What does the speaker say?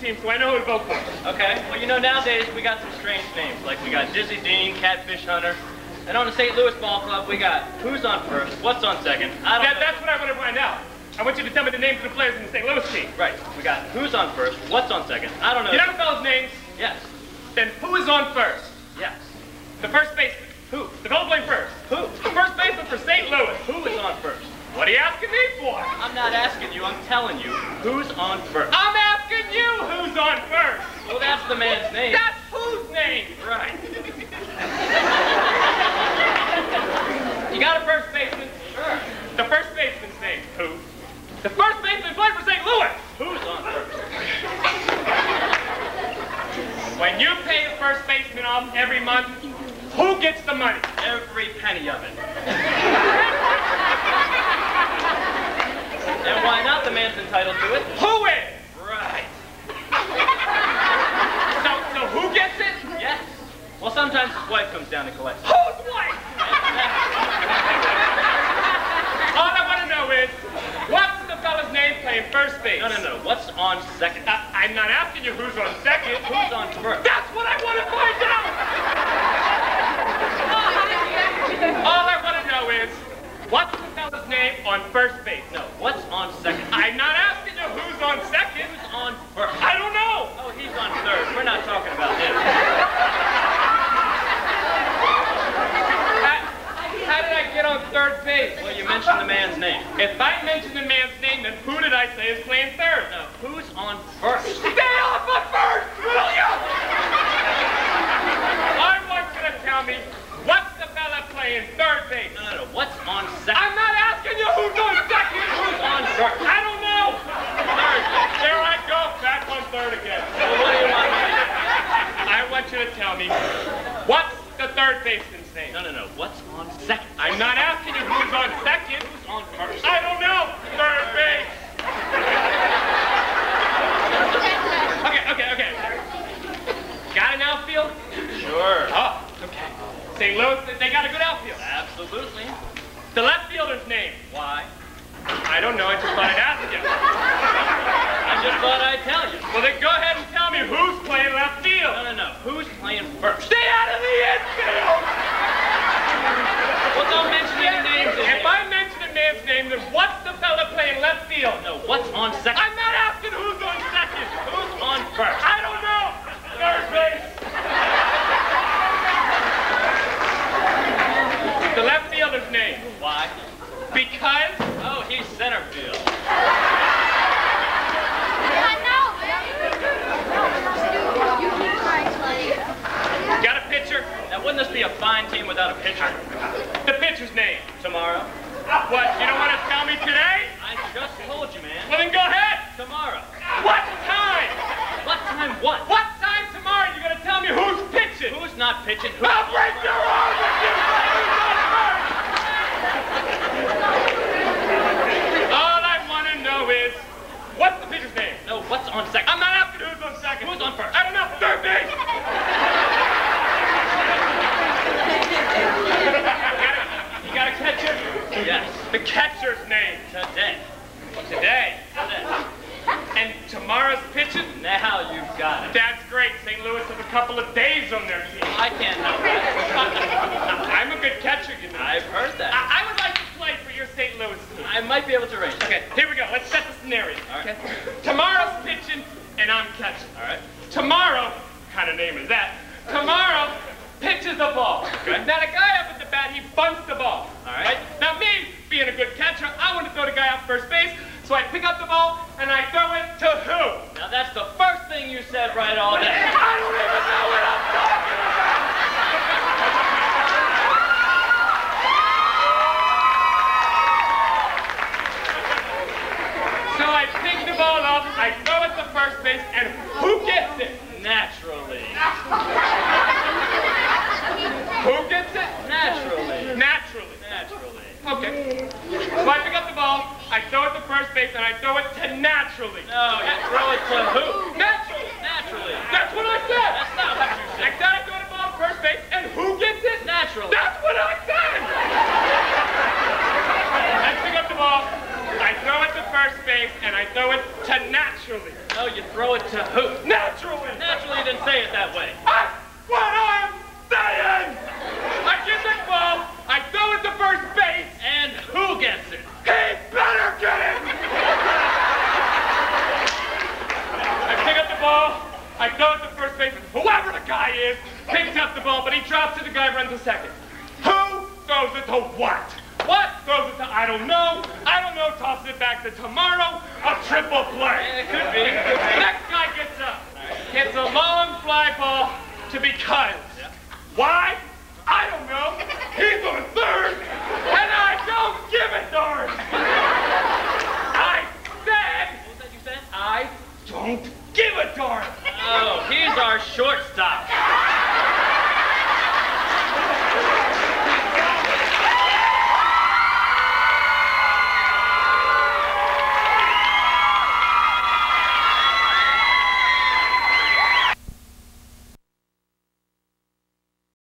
team so I know who to vote for. Okay. Well, you know, nowadays we got some strange names. Like we got Dizzy Dean, Catfish Hunter. And on the St. Louis Ball Club, we got who's on first, what's on second. I don't know. That's what I want to find out. I want you to tell me the names of the players in the St. Louis team. Right. We got who's on first, what's on second. I don't know. You know the fellas' names? Yes. Then who is on first? Yes. The first baseman. Who? The fellow playing first. Who? The first baseman for St. Louis. Who is on first? What are you asking me for? I'm not asking you, I'm telling you who's on first. I'm asking you who's on first. Well, that's the man's name. That's whose name? Right. You got a first baseman? Sure. The first baseman's name. Who? The first baseman played for St. Louis. Who's on first? When you pay the first baseman off every month, who gets the money? Every penny of it. And why not? The man's entitled to it. Who is? Right. So who gets it? Yes. Well, sometimes his wife comes down to collect. Whose wife? All I want to know is, what's the fella's name playing first base? No. What's on second? I'm not asking you who's on second. Who's on first? That's what I want to find out! All I want to know is, what's the fella's name on first base? No, what's on second? I'm not asking you who's on second. Who's on first? I don't know! Oh, he's on third. We're not talking about him. How did I get on third base? Well, you mentioned the man's name. If I mention the man's name, then who did I say is playing third? No, who's on first? Stay off of first, will you? I want you to tell me, what's the fella playing third base? No. What's on second? I'm not asking you who's on second. Who's on first? I don't know. Third. There I go, back on third again. Well, what do you want me to do? I want you to tell me, what's the third baseman's name? No. What's on second? I'm not asking you who's on second. Who's on first? I don't know. Third base. Okay. Got an outfield? Sure. Oh, okay. St. Louis, they got a good outfield. Absolutely. The left fielder's name? Why? I don't know. I just thought I'd ask you. I just thought I'd tell you. Well, then go ahead and tell me who's playing left field. No. Who's playing first? Stay out of the infield! Well, don't mention any names. If I mention a man's name, then what's the fella playing left field? No, what's on second? I'm not asking who's on second. Who's on first? I don't know. Third base. The left fielder's name. Why? Because? Oh, he's center field. Got a pitcher? Now, wouldn't this be a fine team without a pitcher? The pitcher's name. Tomorrow? What, you don't want to tell me today? I just told you, man. Well, then go ahead. Tomorrow. What time? What time what? What time tomorrow? You're going to tell me who's pitching? Who's not pitching? Who? I'll break your arm if you say who's on first. All I want to know is, what's the pitcher's name? No, what's on second? I'm not asking who's on second. Who's on first? I don't know. Third base. You got a catcher? Yes. The catcher's name. Today. Today. Today. And tomorrow's pitching? Now you've got it. That's great. St. Louis has a couple of days on their team. I can't help that. I'm a good catcher, you know. I've heard that. I would like to play for your St. Louis team. I might be able to arrange it. Okay, here we go. Let's set the scenario. All right. Okay. Tomorrow's pitching, and I'm catching. All right. Tomorrow, what kind of name is that? Tomorrow, pitches the ball. Okay. Now, the guy up at the bat, he bunts the ball. All right. Now, me, being a good catcher, I want to throw the guy out first base, so I pick up the ball, and I throw it to who? Now, that's the first thing you said right all day. I don't even know what I'm talking about! So I pick the ball up, I throw it to first base, and who gets it? Naturally. Who gets it? Naturally. Naturally. Naturally. Okay. So I pick up the ball, I throw it to first base, and I throw it to naturally. No, you throw it to who? Naturally. Naturally. That's what I said. That's not what you I said. said I throw the ball to first base, and who gets it? Naturally. That's what I said. I pick up the ball, I throw it to first base, and I throw it to naturally. No, you throw throw it to who? Naturally! Naturally, you didn't say it that way. That's what I'm saying! I get the ball, I throw it to first base. And who gets it? He better get it! I pick up the ball, I throw it to first base, and whoever the guy is picks up the ball, but he drops it, the guy runs to second. Who throws it to what? What throws it to I don't know, tosses it back to tomorrow, a triple play. Yeah, it could be. Next guy gets up. Hits a long fly ball to because. Why? I don't know. He's on third, and I don't give a darn. I said. What was that you said? I don't give a darn. Oh, he's our shortstop.